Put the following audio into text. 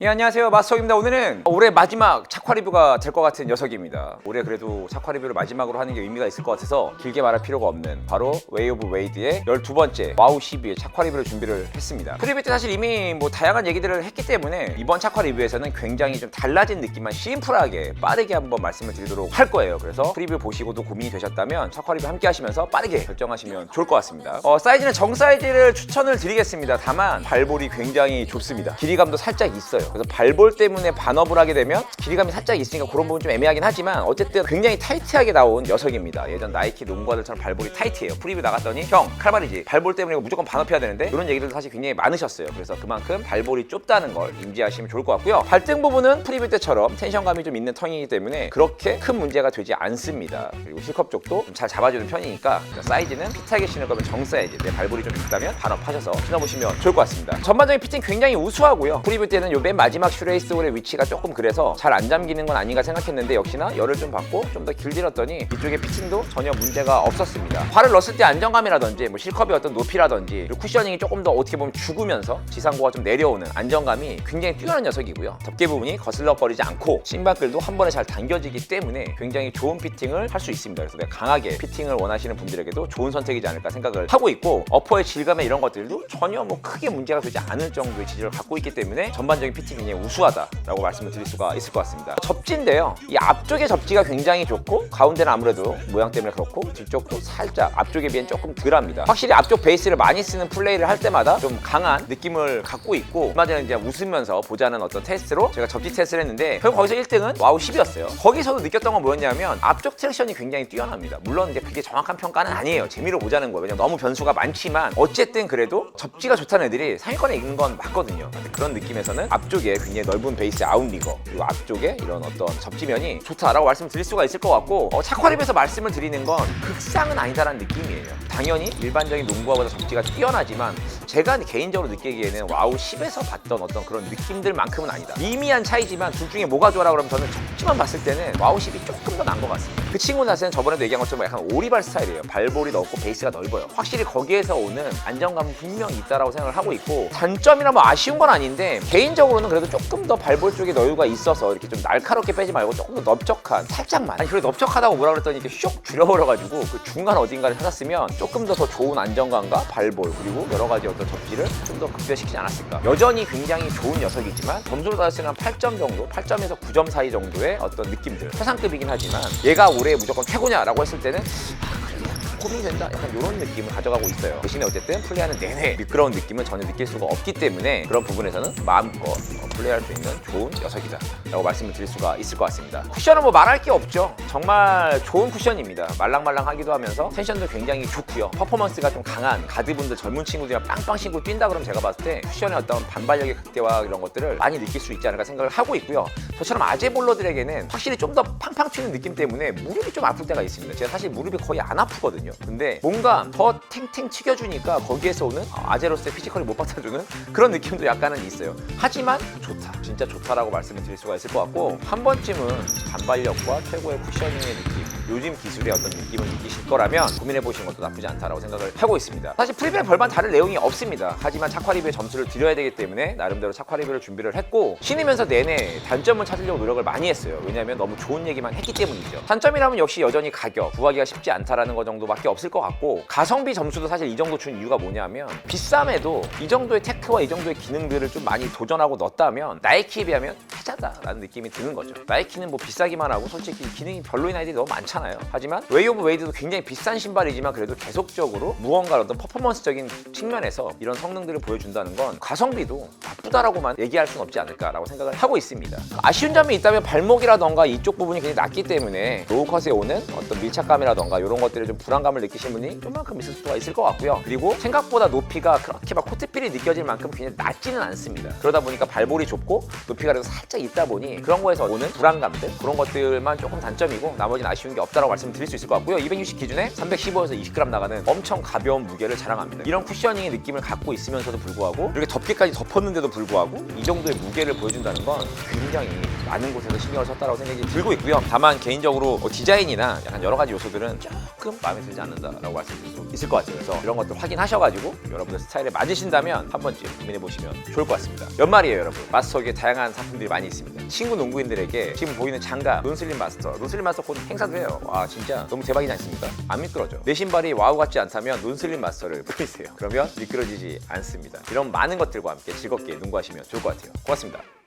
예, 안녕하세요. 마스터입니다. 오늘은 올해 마지막 착화 리뷰가 될 것 같은 녀석입니다. 올해 그래도 착화 리뷰를 마지막으로 하는 게 의미가 있을 것 같아서 길게 말할 필요가 없는 바로 웨이 오브 웨이드의 12번째 와우 12의 착화 리뷰를 준비를 했습니다. 프리뷰 때 사실 이미 다양한 얘기들을 했기 때문에 이번 착화 리뷰에서는 굉장히 좀 달라진 느낌만 심플하게 빠르게 한번 말씀을 드리도록 할 거예요. 그래서 프리뷰 보시고도 고민이 되셨다면 착화 리뷰 함께 하시면서 빠르게 결정하시면 좋을 것 같습니다. 사이즈는 정 사이즈를 추천을 드리겠습니다. 다만 발볼이 굉장히 좁습니다. 길이감도 살짝 있어요. 그래서 발볼 때문에 반업을 하게 되면 길이감이 살짝 있으니까 그런 부분 좀 애매하긴 하지만 어쨌든 굉장히 타이트하게 나온 녀석입니다. 예전 나이키 농구화들처럼 발볼이 타이트해요. 프리뷰 나갔더니 형 칼발이지 발볼 때문에 무조건 반업해야 되는데 이런 얘기들도 사실 굉장히 많으셨어요. 그래서 그만큼 발볼이 좁다는 걸 인지하시면 좋을 것 같고요. 발등 부분은 프리뷰 때처럼 텐션감이 좀 있는 턴이기 때문에 그렇게 큰 문제가 되지 않습니다. 그리고 실컵 쪽도 좀 잘 잡아주는 편이니까 사이즈는 핏하게 신을 거면 정 사이즈, 내 발볼이 좀 있다면 반업하셔서 신어보시면 좋을 것 같습니다. 전반적인 피팅 굉장히 우수하고요. 프리뷰 때는 요 맨 마지막 슈레이스홀의 위치가 조금 그래서 잘 안 잠기는 건 아닌가 생각했는데 역시나 열을 좀 받고 좀 더 길들였더니 이쪽의 피팅도 전혀 문제가 없었습니다. 발을 넣었을 때 안정감이라든지 실컵의 어떤 높이라든지 그리고 쿠셔닝이 조금 더 어떻게 보면 죽으면서 지상고가 좀 내려오는 안정감이 굉장히 뛰어난 녀석이고요. 덮개 부분이 거슬럭거리지 않고 신발끌도 한 번에 잘 당겨지기 때문에 굉장히 좋은 피팅을 할 수 있습니다. 그래서 내가 강하게 피팅을 원하시는 분들에게도 좋은 선택이지 않을까 생각을 하고 있고 어퍼의 질감에 이런 것들도 전혀 크게 문제가 되지 않을 정도의 지지를 갖고 있기 때문에 전반적인 피팅이 굉장히 우수하다라고 말씀을 드릴 수가 있을 것 같습니다. 접지인데요. 이 앞쪽의 접지가 굉장히 좋고 가운데는 아무래도 모양 때문에 그렇고 뒤쪽도 살짝 앞쪽에 비해 조금 덜합니다. 확실히 앞쪽 베이스를 많이 쓰는 플레이를 할 때마다 좀 강한 느낌을 갖고 있고 얼마 전에 이제 웃으면서 보자는 어떤 테스트로 제가 접지 테스트를 했는데 결국 거기서 1등은 와우 10이었어요. 거기서도 느꼈던 건 뭐였냐면 앞쪽 트랙션이 굉장히 뛰어납니다. 물론 이제 그게 정확한 평가는 아니에요. 재미로 보자는 거예요. 왜냐면 너무 변수가 많지만 어쨌든 그래도 접지가 좋다는 애들이 상위권에 있는 건 맞거든요. 그런 느낌에서는 앞쪽에 굉장히 넓은 베이스 아웃리거 그리고 앞쪽에 이런 어떤 접지면이 좋다라고 말씀드릴 수가 있을 것 같고 착화립에서 말씀을 드리는 건 극상은 아니다라는 느낌이에요. 당연히 일반적인 농구화보다 접지가 뛰어나지만 제가 개인적으로 느끼기에는 와우 10에서 봤던 어떤 그런 느낌들만큼은 아니다. 미미한 차이지만 둘 중에 뭐가 좋아라 그러면 저는 접지만 봤을 때는 와우 10이 조금 더 나은 것 같습니다. 그 친구 자체는 저번에도 얘기한 것처럼 약간 오리발 스타일이에요. 발볼이 넓고 베이스가 넓어요. 확실히 거기에서 오는 안정감은 분명히 있다라고 생각을 하고 있고 단점이나 아쉬운 건 아닌데 개인적으로는 그래도 조금 더 발볼 쪽에 여유가 있어서 이렇게 좀 날카롭게 빼지 말고 조금 더 넓적한 살짝만 아니 그래 넓적하다고 뭐라 그랬더니 이렇게 슉 줄여버려가지고 그 중간 어딘가를 찾았으면 조금 더 좋은 안정감과 발볼 그리고 여러 가지 어떤 접지를 좀 더 극대화시키지 않았을까. 여전히 굉장히 좋은 녀석이지만 점수로 따졌을 때 한 8점 정도 8점에서 9점 사이 정도의 어떤 느낌들 최상급이긴 하지만 얘가 올해 무조건 최고냐라고 했을 때는 고민이 된다 약간 이런 느낌을 가져가고 있어요. 대신에 어쨌든 플레이하는 내내 미끄러운 느낌은 전혀 느낄 수가 없기 때문에 그런 부분에서는 마음껏 플레이할 수 있는 좋은 녀석이다 라고 말씀을 드릴 수가 있을 것 같습니다. 쿠션은 말할 게 없죠. 정말 좋은 쿠션입니다. 말랑말랑하기도 하면서 텐션도 굉장히 좋고요. 퍼포먼스가 좀 강한 가드분들 젊은 친구들이랑 빵빵 신고 뛴다 그러면 제가 봤을 때 쿠션의 어떤 반발력의 극대화 이런 것들을 많이 느낄 수 있지 않을까 생각을 하고 있고요. 저처럼 아재볼러들에게는 확실히 좀 더 팡팡 튀는 느낌 때문에 무릎이 좀 아플 때가 있습니다. 제가 사실 무릎이 거의 안 아프거든요. 근데 뭔가 더 탱탱 튀겨주니까 거기에서 오는 아재로서의 피지컬이 못 받아주는 그런 느낌도 약간은 있어요. 하지만 좋다, 진짜 좋다라고 말씀을 드릴 수가 있을 것 같고 한 번쯤은 반발력과 최고의 쿠셔닝의 느낌 요즘 기술의 어떤 느낌을 느끼실 거라면 고민해보시는 것도 나쁘지 않다라고 생각을 하고 있습니다. 사실 프리뷰에 별반 다를 내용이 없습니다. 하지만 착화 리뷰에 점수를 드려야 되기 때문에 나름대로 착화 리뷰를 준비를 했고 신으면서 내내 단점을 찾으려고 노력을 많이 했어요. 왜냐하면 너무 좋은 얘기만 했기 때문이죠. 단점이라면 역시 여전히 가격, 구하기가 쉽지 않다라는 것 정도밖에 없을 것 같고 가성비 점수도 사실 이 정도 준 이유가 뭐냐면 비쌈에도 이 정도의 테크와 이 정도의 기능들을 좀 많이 도전하고 넣었다면 나이키에 비하면 패자다라는 느낌이 드는 거죠. 나이키는 비싸기만 하고 솔직히 기능이 별로인 아이들이 너무 많잖아요. 하지만 웨이 오브 웨이드도 굉장히 비싼 신발이지만 그래도 계속적으로 무언가 어떤 퍼포먼스적인 측면에서 이런 성능들을 보여준다는 건 가성비도 나쁘다라고만 얘기할 수는 없지 않을까라고 생각을 하고 있습니다. 아쉬운 점이 있다면 발목이라던가 이쪽 부분이 굉장히 낮기 때문에 로우컷에 오는 어떤 밀착감이라던가 이런 것들에 좀 불안감을 느끼신 분이 좀만큼 있을 수가 있을 것 같고요. 그리고 생각보다 높이가 그렇게 코트필이 느껴질 만큼 굉장히 낮지는 않습니다. 그러다 보니까 발볼이 좁고 높이가 그래도 살짝 있다 보니 그런 거에서 오는 불안감들 그런 것들만 조금 단점이고 나머지는 아쉬운 게 없다라고 말씀드릴 수 있을 것 같고요. 260 기준에 315에서 20g 나가는 엄청 가벼운 무게를 자랑합니다. 이런 쿠셔닝의 느낌을 갖고 있으면서도 불구하고 이렇게 덮개까지 덮었는데도 불구하고 이 정도의 무게를 보여준다는 건 굉장히 많은 곳에서 신경을 썼다고 생각이 들고 있고요. 다만 개인적으로 디자인이나 약간 여러 가지 요소들은 조금 마음에 들지 않는다라고 말씀드릴 수 있을 것 같아요. 그래서 이런 것들 확인하셔가지고 여러분들 스타일에 맞으신다면 한 번쯤 고민해보시면 좋을 것 같습니다. 연말이에요, 여러분. 마스터기에 다양한 상품들이 많이 있습니다. 친구 농구인들에게 지금 보이는 장갑, 론슬림 마스터 곧 행사도 해요. 와, 진짜 너무 대박이지 않습니까? 안 미끄러져. 내 신발이 와우 같지 않다면 론슬림 마스터를 뿌리세요. 그러면 미끄러지지 않습니다. 이런 많은 것들과 함께 즐겁게 농구하시면 좋을 것 같아요. 고맙습니다.